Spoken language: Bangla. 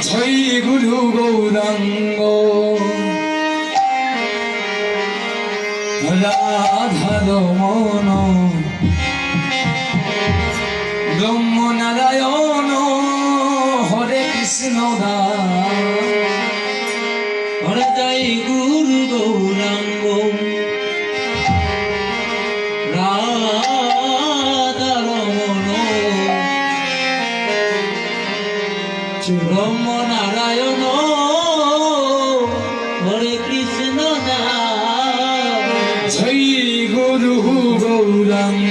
জয় গুরু গৌরাঙ্গ রাধা রমণ ব্রহ্ম নারায়ণ হরে কৃষ্ণ হরে জয় গুরু গৌরাঙ্গ রাধা রমণ ব্রহ্ম নারায়ণ হরে কৃষ্ণ জয় গুরু গৌরাঙ্গ